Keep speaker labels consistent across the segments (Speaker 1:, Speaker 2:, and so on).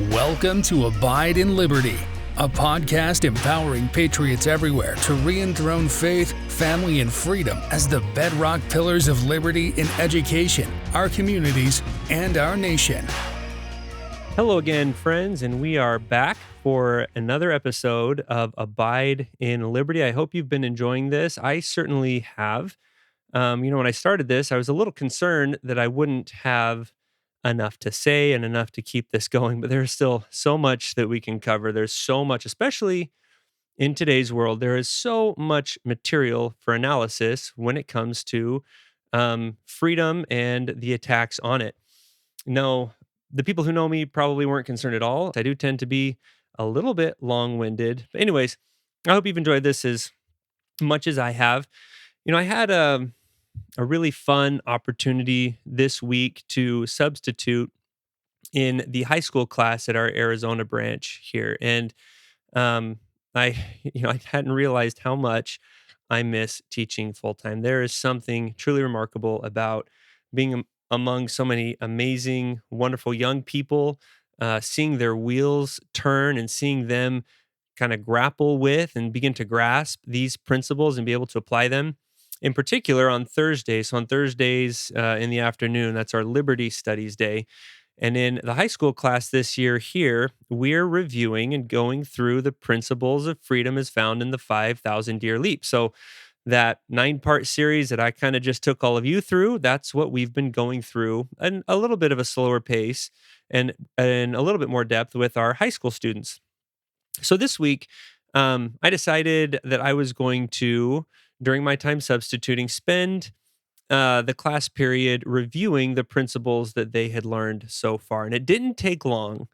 Speaker 1: Welcome to Abide in Liberty, a podcast empowering patriots everywhere to re-enthrone faith, family, and freedom as the bedrock pillars of liberty in education, our communities, and our nation.
Speaker 2: Hello again, friends, and we are back for another episode of Abide in Liberty. I hope you've been enjoying this. I certainly have. When I started this, I was a little concerned that I wouldn't have enough to say and enough to keep this going, but there's still so much that we can cover. There's so much, especially in today's world, there is so much material for analysis when it comes to freedom and the attacks on it. No, the people who know me probably weren't concerned at all. I do tend to be a little bit long-winded. But anyways, I hope you've enjoyed this as much as I have. I had a really fun opportunity this week to substitute in the high school class at our Arizona branch here. And I, I hadn't realized how much I miss teaching full time. There is something truly remarkable about being among so many amazing, wonderful young people, seeing their wheels turn and seeing them kind of grapple with and begin to grasp these principles and be able to apply them. In particular, on Thursdays. So on Thursdays in the afternoon, that's our Liberty Studies Day. And in the high school class this year here, we're reviewing and going through the principles of freedom as found in the 5,000 Year Leap. So that 9-part series that I kind of just took all of you through, that's what we've been going through and a little bit of a slower pace and a little bit more depth with our high school students. So this week, I decided that I was going to, during my time substituting, spend the class period reviewing the principles that they had learned so far. And it didn't take long.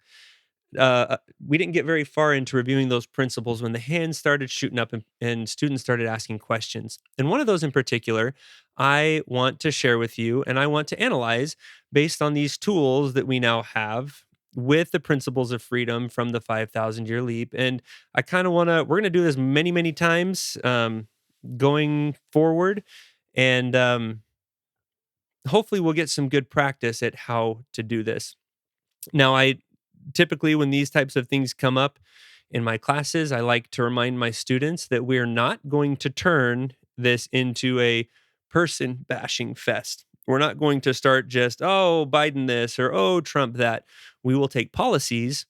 Speaker 2: We didn't get very far into reviewing those principles when the hands started shooting up and students started asking questions. And one of those in particular, I want to share with you and I want to analyze based on these tools that we now have with the principles of freedom from the 5,000 Year Leap. And I kind of we're going to do this many, many times going forward. And hopefully we'll get some good practice at how to do this. Now, I typically, when these types of things come up in my classes, I like to remind my students that we're not going to turn this into a person bashing fest. We're not going to start just, oh, Biden this or oh, Trump that. We will take policies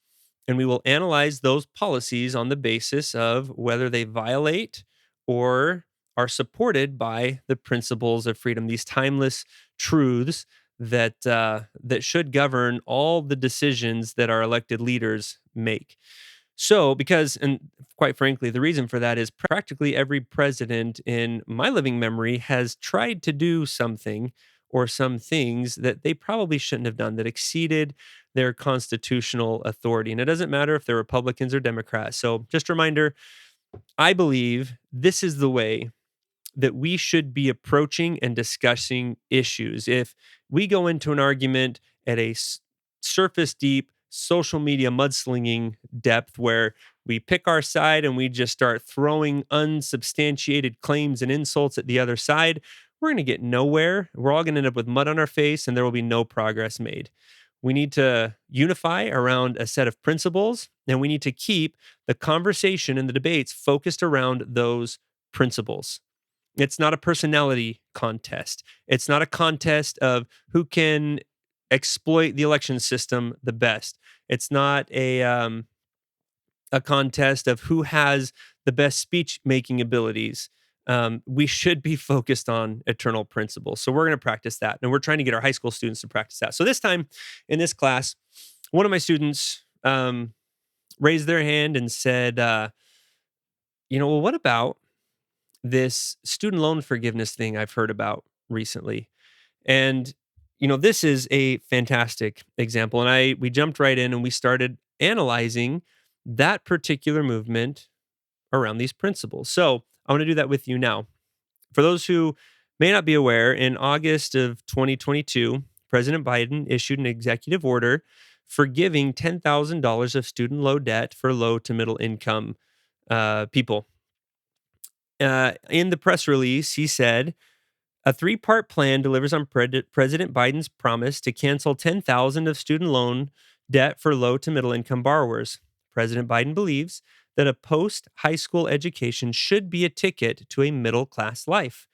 Speaker 2: and we will analyze those policies on the basis of whether they violate or are supported by the principles of freedom, these timeless truths that should govern all the decisions that our elected leaders make. So, and quite frankly, the reason for that is practically every president in my living memory has tried to do something or some things that they probably shouldn't have done that exceeded their constitutional authority. And it doesn't matter if they're Republicans or Democrats. So, just a reminder, I believe this is the way that we should be approaching and discussing issues. If we go into an argument at a surface deep social media mudslinging depth where we pick our side and we just start throwing unsubstantiated claims and insults at the other side, we're going to get nowhere. We're all going to end up with mud on our face and there will be no progress made. We need to unify around a set of principles and we need to keep the conversation and the debates focused around those principles. It's not a personality contest. It's not a contest of who can exploit the election system the best. It's not a contest of who has the best speech making abilities. We should be focused on eternal principles. So we're going to practice that. And we're trying to get our high school students to practice that. So this time in this class, one of my students raised their hand and said, well, what about this student loan forgiveness thing I've heard about recently? And this is a fantastic example. And we jumped right in and we started analyzing that particular movement around these principles. So I want to do that with you now. For those who may not be aware, in August of 2022, President Biden issued an executive order forgiving $10,000 of student loan debt for low to middle income people. In the press release, he said, a 3-part plan delivers on President Biden's promise to cancel $10,000 of student loan debt for low to middle income borrowers. President Biden believes that a post high school education should be a ticket to a middle class life.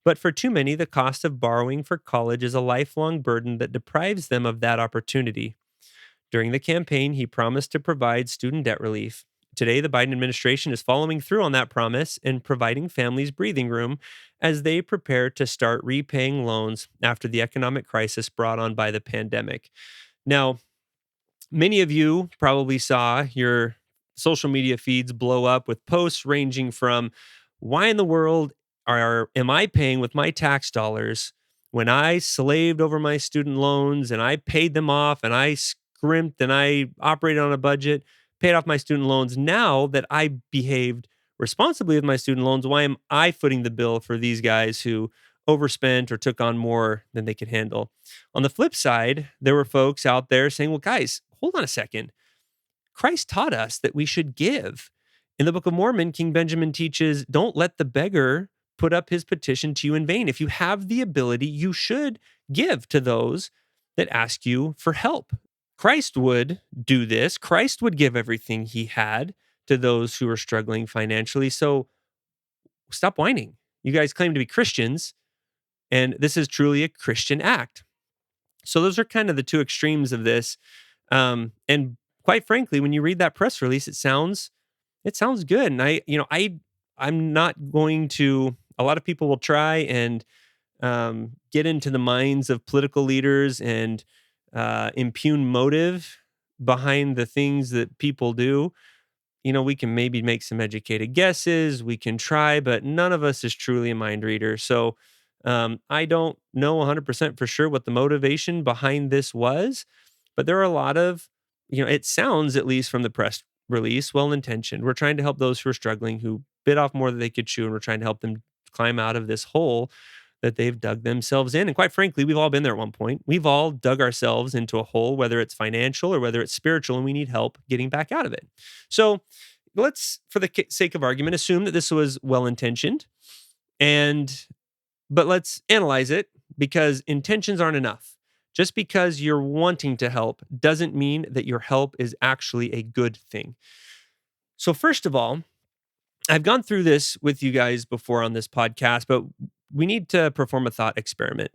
Speaker 2: But for too many, the cost of borrowing for college is a lifelong burden that deprives them of that opportunity. During the campaign, he promised to provide student debt relief. Today, the Biden administration is following through on that promise and providing families breathing room as they prepare to start repaying loans after the economic crisis brought on by the pandemic. Now, many of you probably saw your social media feeds blow up with posts ranging from why in the world am I paying with my tax dollars when I slaved over my student loans and I paid them off and I scrimped and I operated on a budget, paid off my student loans. Now that I behaved responsibly with my student loans, why am I footing the bill for these guys who overspent or took on more than they could handle? On the flip side, there were folks out there saying, well, guys, hold on a second. Christ taught us that we should give. In the Book of Mormon, King Benjamin teaches, don't let the beggar put up his petition to you in vain. If you have the ability, you should give to those that ask you for help. Christ would do this. Christ would give everything he had to those who are struggling financially. So stop whining. You guys claim to be Christians, and this is truly a Christian act. So those are kind of the two extremes of this. And quite frankly, when you read that press release, it sounds good. And I'm not going to. A lot of people will try and get into the minds of political leaders and impugn motive behind the things that people do. We can maybe make some educated guesses. We can try, but none of us is truly a mind reader. So I don't know 100% for sure what the motivation behind this was, but there are a lot of, it sounds, at least from the press release, well-intentioned. We're trying to help those who are struggling, who bit off more than they could chew, and we're trying to help them climb out of this hole that they've dug themselves in. And quite frankly, we've all been there at one point. We've all dug ourselves into a hole, whether it's financial or whether it's spiritual, and we need help getting back out of it. So let's, for the sake of argument, assume that this was well-intentioned, but let's analyze it, because intentions aren't enough. Just because you're wanting to help doesn't mean that your help is actually a good thing. So first of all, I've gone through this with you guys before on this podcast, but we need to perform a thought experiment.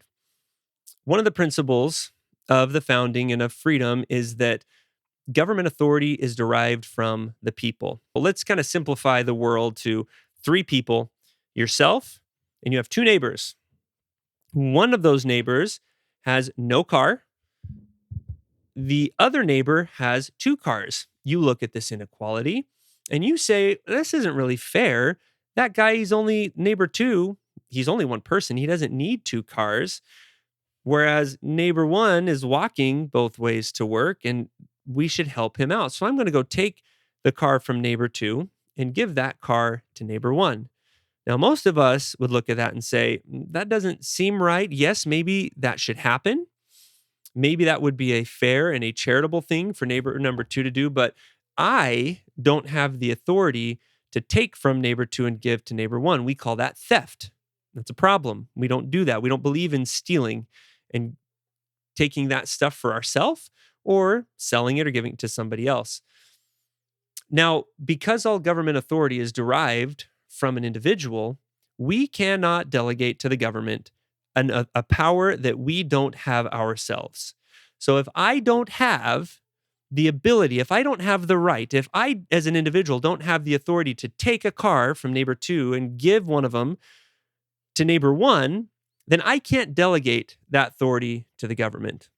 Speaker 2: One of the principles of the founding and of freedom is that government authority is derived from the people. Well, let's kind of simplify the world to three people: yourself, and you have two neighbors. One of those neighbors has no car. The other neighbor has two cars. You look at this inequality and you say, this isn't really fair. That guy, he's only neighbor two. He's only one person. He doesn't need two cars. Whereas neighbor one is walking both ways to work, and we should help him out. So I'm going to go take the car from neighbor two and give that car to neighbor one. Now, most of us would look at that and say, that doesn't seem right. Yes, maybe that should happen. Maybe that would be a fair and a charitable thing for neighbor number two to do, but I don't have the authority to take from neighbor two and give to neighbor one. We call that theft. That's a problem. We don't do that. We don't believe in stealing and taking that stuff for ourselves or selling it or giving it to somebody else. Now, because all government authority is derived from an individual, we cannot delegate to the government a power that we don't have ourselves. So if I don't have the ability, if I don't have the right, if I as an individual don't have the authority to take a car from neighbor two and give one of them to neighbor one, then I can't delegate that authority to the government.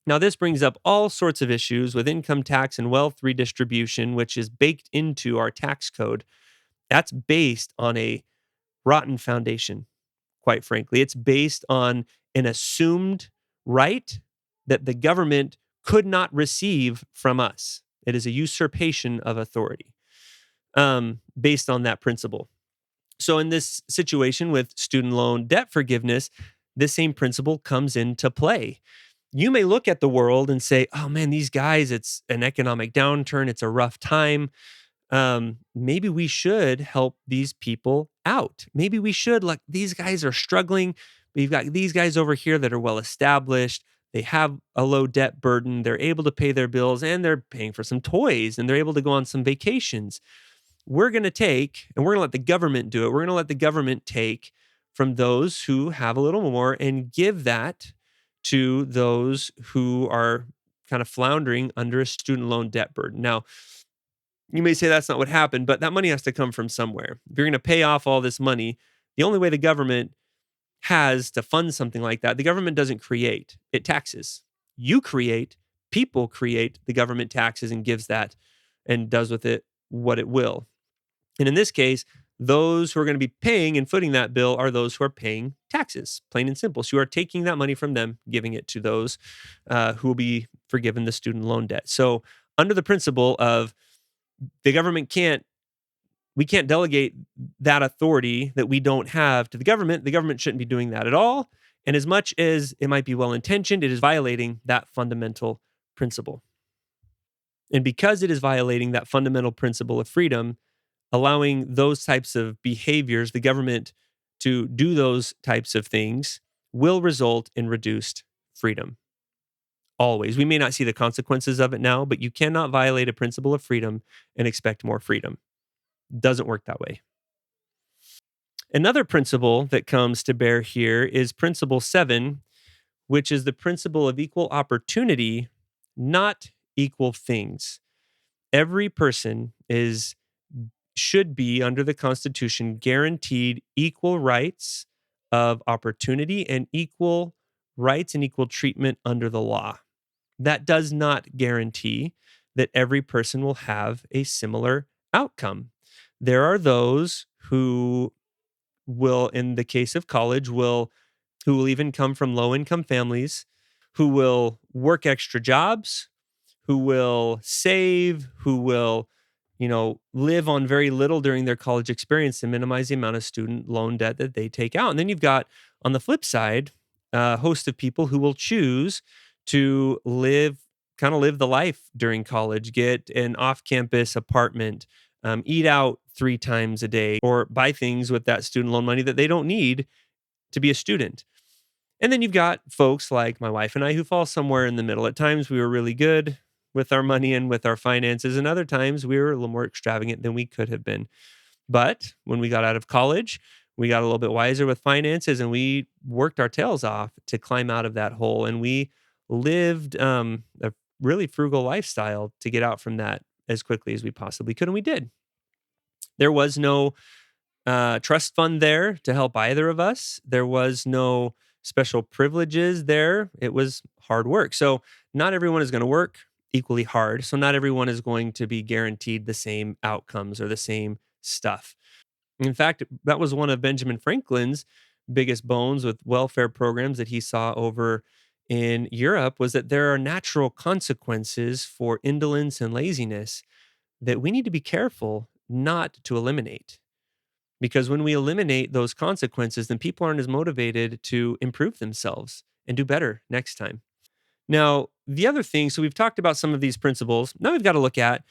Speaker 2: Now, this brings up all sorts of issues with income tax and wealth redistribution, which is baked into our tax code. That's based on a rotten foundation, quite frankly. It's based on an assumed right that the government could not receive from us. It is a usurpation of authority based on that principle. So in this situation with student loan debt forgiveness, this same principle comes into play. You may look at the world and say, oh man, these guys, it's an economic downturn. It's a rough time. Maybe we should help these people out. Maybe we should, like, these guys are struggling. We've got these guys over here that are well established. they have a low debt burden, they're able to pay their bills, and they're paying for some toys, and they're able to go on some vacations. We're going to take, and we're going to let the government do it. We're going to let the government take from those who have a little more and give that to those who are kind of floundering under a student loan debt burden. Now, you may say that's not what happened, but that money has to come from somewhere. If you're going to pay off all this money, the only way the government has to fund something like that, the government doesn't create, it taxes. You create, people create the government taxes and gives that and does with it what it will. And in this case, those who are going to be paying and footing that bill are those who are paying taxes, plain and simple. So you are taking that money from them, giving it to those who will be forgiven the student loan debt. So under the principle of the government we can't delegate that authority that we don't have to the government shouldn't be doing that at all. And as much as it might be well-intentioned, it is violating that fundamental principle. And because it is violating that fundamental principle of freedom, allowing those types of behaviors, the government to do those types of things, will result in reduced freedom. Always. We may not see the consequences of it now, but you cannot violate a principle of freedom and expect more freedom. Doesn't work that way. Another principle that comes to bear here is principle 7, which is the principle of equal opportunity, not equal things. Every person should be, under the Constitution, guaranteed equal rights of opportunity and equal rights and equal treatment under the law. That does not guarantee that every person will have a similar outcome. There are those who will, in the case of college, who will even come from low-income families, who will work extra jobs, who will save, who will live on very little during their college experience to minimize the amount of student loan debt that they take out. And then you've got, on the flip side, a host of people who will choose to live the life during college, get an off-campus apartment, eat out 3 times a day, or buy things with that student loan money that they don't need to be a student. And then you've got folks like my wife and I who fall somewhere in the middle. At times we were really good with our money and with our finances, and other times we were a little more extravagant than we could have been. But when we got out of college, we got a little bit wiser with finances, and we worked our tails off to climb out of that hole. And we lived a really frugal lifestyle to get out from that as quickly as we possibly could, and we did. There was no trust fund there to help either of us. There was no special privileges there. It was hard work. So not everyone is going to work equally hard. So not everyone is going to be guaranteed the same outcomes or the same stuff. In fact, that was one of Benjamin Franklin's biggest bones with welfare programs that he saw over in Europe, was that there are natural consequences for indolence and laziness that we need to be careful not to eliminate. Because when we eliminate those consequences, then people aren't as motivated to improve themselves and do better next time. Now, the other thing, so we've talked about some of these principles. Now we've got to look at,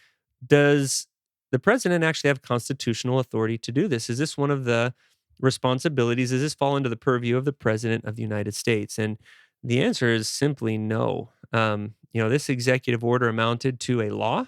Speaker 2: does the president actually have constitutional authority to do this? Is this one of the responsibilities? Does this fall into the purview of the president of the United States? And the answer is simply no. This executive order amounted to a law,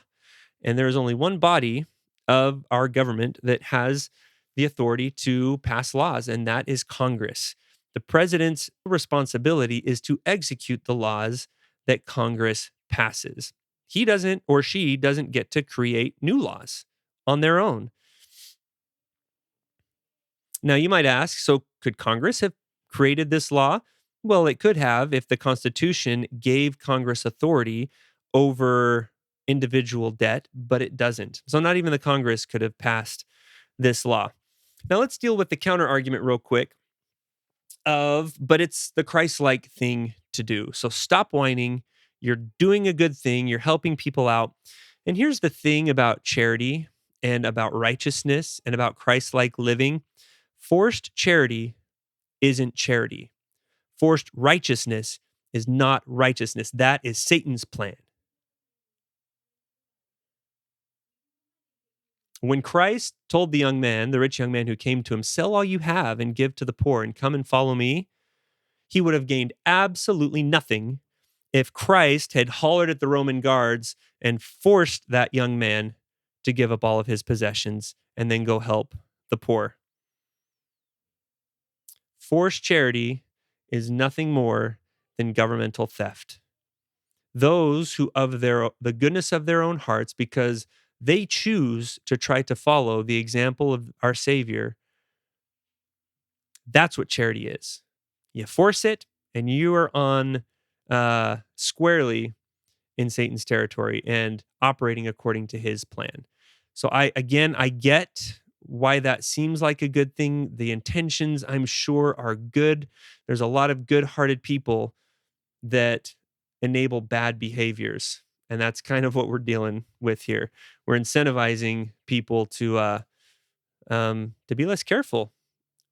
Speaker 2: and there is only one body of our government that has the authority to pass laws, and that is Congress. The president's responsibility is to execute the laws that Congress passes. He doesn't, or she doesn't, get to create new laws on their own. Now, you might ask, so could Congress have created this law? Well, it could have if the Constitution gave Congress authority over individual debt, but it doesn't. So not even the Congress could have passed this law. Now, let's deal with the counter argument real quick but it's the Christ-like thing to do. So stop whining. You're doing a good thing. You're helping people out. And here's the thing about charity and about righteousness and about Christ-like living. Forced charity isn't charity. Forced righteousness is not righteousness. That is Satan's plan. When Christ told the rich young man who came to him, sell all you have and give to the poor and come and follow me, he would have gained absolutely nothing if Christ had hollered at the Roman guards and forced that young man to give up all of his possessions and then go help the poor. Forced charity is nothing more than governmental theft. Those who of the goodness of their own hearts, because they choose to try to follow the example of our Savior, that's what charity is. You force it, and you are on squarely in Satan's territory and operating according to his plan. So I get why that seems like a good thing. The intentions, I'm sure, are good. There's a lot of good-hearted people that enable bad behaviors, and that's kind of what we're dealing with here. We're incentivizing people to be less careful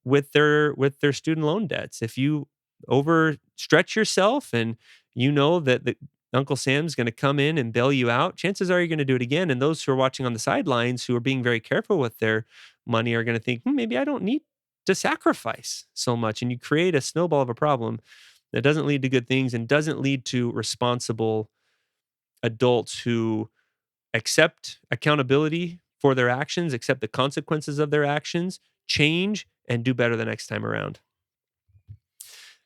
Speaker 2: with their student loan debts. If you overstretch yourself and you know that Uncle Sam's going to come in and bail you out, chances are you're going to do it again. And those who are watching on the sidelines who are being very careful with their money are going to think, maybe I don't need to sacrifice so much. And you create a snowball of a problem that doesn't lead to good things and doesn't lead to responsible adults who accept accountability for their actions, accept the consequences of their actions, change, and do better the next time around.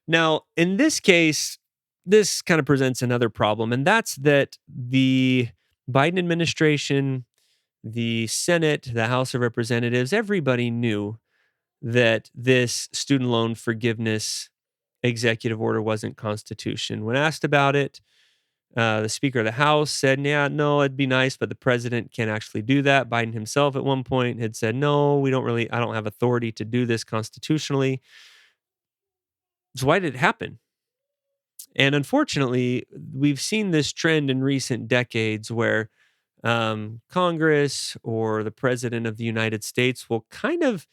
Speaker 2: Now, in this case, this kind of presents another problem, and that's that the Biden administration, the Senate, the House of Representatives, everybody knew that this student loan forgiveness executive order wasn't constitution. When asked about it, the Speaker of the House said, yeah, no, it'd be nice, but the president can't actually do that. Biden himself at one point had said, no, I don't have authority to do this constitutionally. So why did it happen? And unfortunately, we've seen this trend in recent decades where Congress or the president of the United States will kind of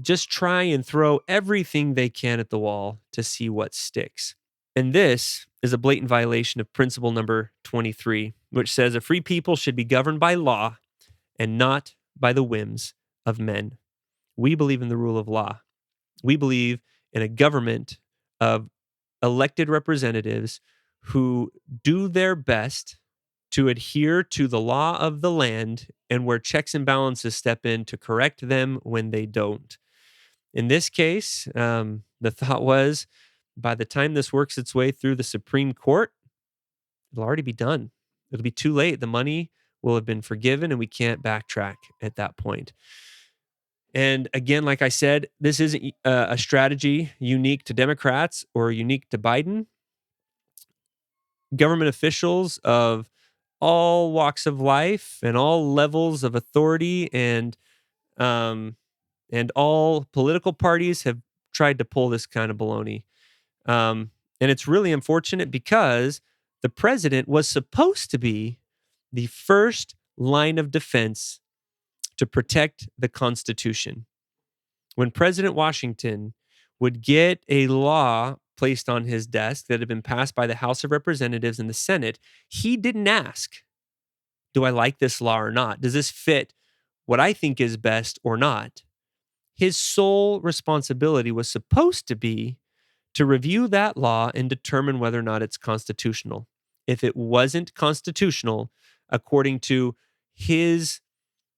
Speaker 2: just try and throw everything they can at the wall to see what sticks. And this is a blatant violation of principle number 23, which says a free people should be governed by law and not by the whims of men. We believe in the rule of law. We believe in a government of elected representatives who do their best to adhere to the law of the land and where checks and balances step in to correct them when they don't. In this case, the thought was by the time this works its way through the Supreme Court, it'll already be done. It'll be too late. The money will have been forgiven and we can't backtrack at that point. And again, like I said, this isn't a strategy unique to Democrats or unique to Biden. Government officials of all walks of life and all levels of authority and all political parties have tried to pull this kind of baloney. And it's really unfortunate because the president was supposed to be the first line of defense to protect the Constitution. When President Washington would get a law placed on his desk that had been passed by the House of Representatives and the Senate, he didn't ask, do I like this law or not? Does this fit what I think is best or not? His sole responsibility was supposed to be to review that law and determine whether or not it's constitutional. If it wasn't constitutional, according to his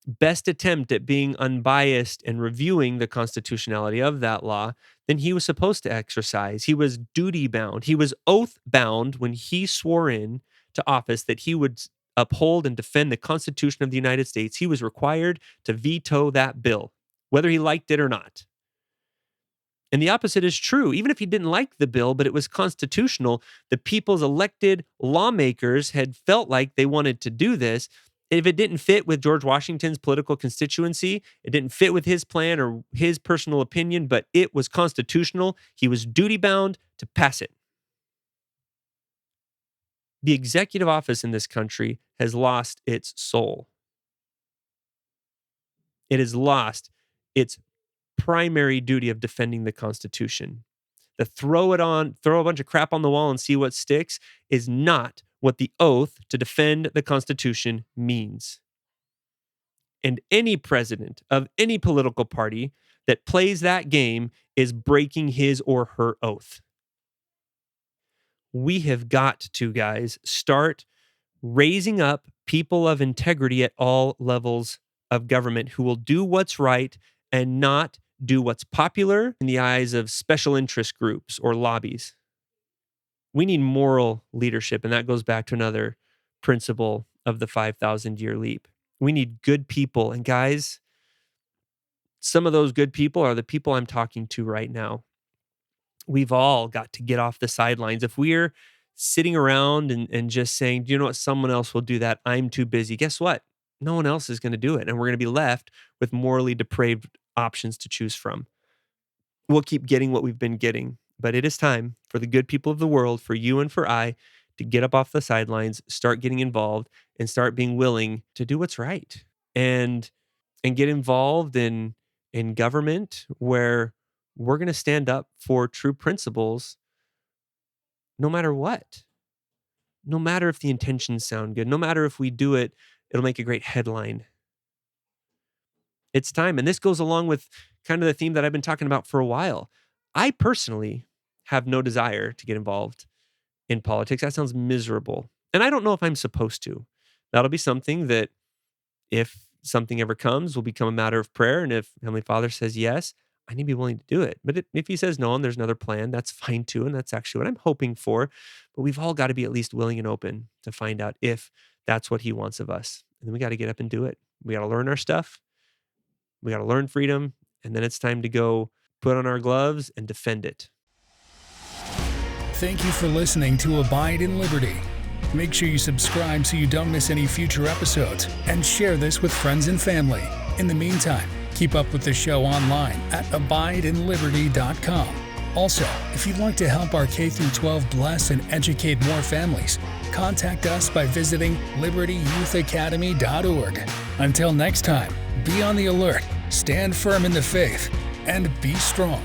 Speaker 2: best attempt at being unbiased and reviewing the constitutionality of that law, then he was supposed to exercise. He was duty bound. He was oath bound when he swore in to office that he would uphold and defend the Constitution of the United States. He was required to veto that bill, whether he liked it or not. And the opposite is true. Even if he didn't like the bill, but it was constitutional, the people's elected lawmakers had felt like they wanted to do this. If it didn't fit with George Washington's political constituency, it didn't fit with his plan or his personal opinion, but it was constitutional, he was duty-bound to pass it. The executive office in this country has lost its soul. It has lost its primary duty of defending the Constitution. The throw a bunch of crap on the wall and see what sticks is not what the oath to defend the Constitution means. And any president of any political party that plays that game is breaking his or her oath. we have got to, guys, start raising up people of integrity at all levels of government who will do what's right and not do what's popular in the eyes of special interest groups or lobbies. We need moral leadership, and that goes back to another principle of the 5,000-year leap. We need good people, and guys, some of those good people are the people I'm talking to right now. We've all got to get off the sidelines. If we're sitting around and just saying, do you know what, someone else will do that, I'm too busy, guess what? No one else is going to do it, and we're going to be left with morally depraved options to choose from. We'll keep getting what we've been getting, but it is time for the good people of the world, for you and for I, to get up off the sidelines, start getting involved, and start being willing to do what's right, and get involved in government where we're going to stand up for true principles no matter what. No matter if the intentions sound good, no matter if we do it, it'll make a great headline. It's time. And this goes along with kind of the theme that I've been talking about for a while. I personally have no desire to get involved in politics. That sounds miserable. And I don't know if I'm supposed to. That'll be something that, if something ever comes, will become a matter of prayer. And if Heavenly Father says yes, I need to be willing to do it. But if he says no and there's another plan, that's fine too. And that's actually what I'm hoping for. But we've all got to be at least willing and open to find out if that's what he wants of us. And then we got to get up and do it. We got to learn our stuff. We got to learn freedom. And then it's time to go put on our gloves and defend it.
Speaker 1: Thank you for listening to Abide in Liberty. Make sure you subscribe so you don't miss any future episodes, and share this with friends and family. In the meantime, keep up with the show online at abideinliberty.com. Also, if you'd like to help our K-12 bless and educate more families, contact us by visiting libertyyouthacademy.org. Until next time, be on the alert, stand firm in the faith, and be strong.